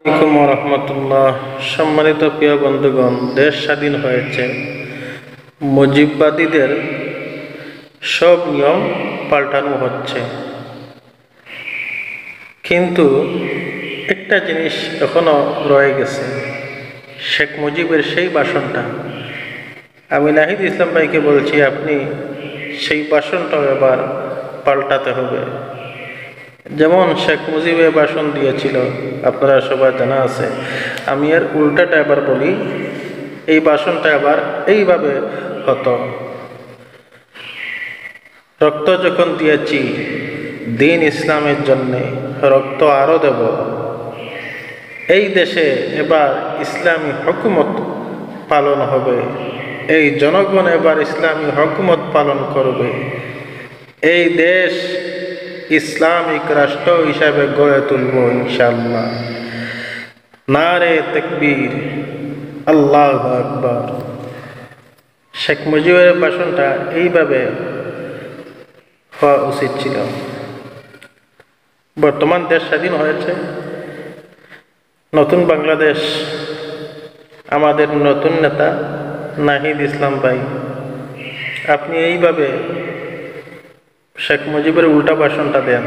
আসসালামু আলাইকুম রহমতুল্লাহ। সম্মানিত প্রিয় বন্ধুগণ, দেশ স্বাধীন হয়েছে, মুজিববাদীদের সব নিয়ম পাল্টানো হচ্ছে, কিন্তু একটা জিনিস এখনো রয়ে গেছে, শেখ মুজিবের সেই ভাষণটা। আমি নাহিদ ইসলাম ভাইকে বলছি, আপনি সেই ভাষণটাও এবার পাল্টাতে হবে। যেমন শেখ মুজিবে ভাষণ দিয়েছিল, আপনারা সবাই জানা আছে। আমি এর উল্টাটা এবার বলি, এই ভাষণটা এবার এইভাবে হতো: রক্ত যখন দিয়েছি দিন ইসলামের জন্যে, রক্ত আরও দেব। এই দেশে এবার ইসলামী হুকুমত পালন হবে, এই জনগণ এবার ইসলামী হুকুমত পালন করবে। এই দেশ ইসলামিক রাষ্ট্র হিসাবে গড়ে তুলব ইনশাআল্লাহ। নারে তাকবীর, আল্লাহু আকবার। শেখ মুজিবের ভাষণটা এইভাবে হওয়া উচিত ছিল। বর্তমান দেশ স্বাধীন হয়েছে, নতুন বাংলাদেশ, আমাদের নতুন নেতা নাহিদ ইসলাম ভাই, আপনি এইভাবে শেখ মুজিবের উল্টা ভাষণটা দেন।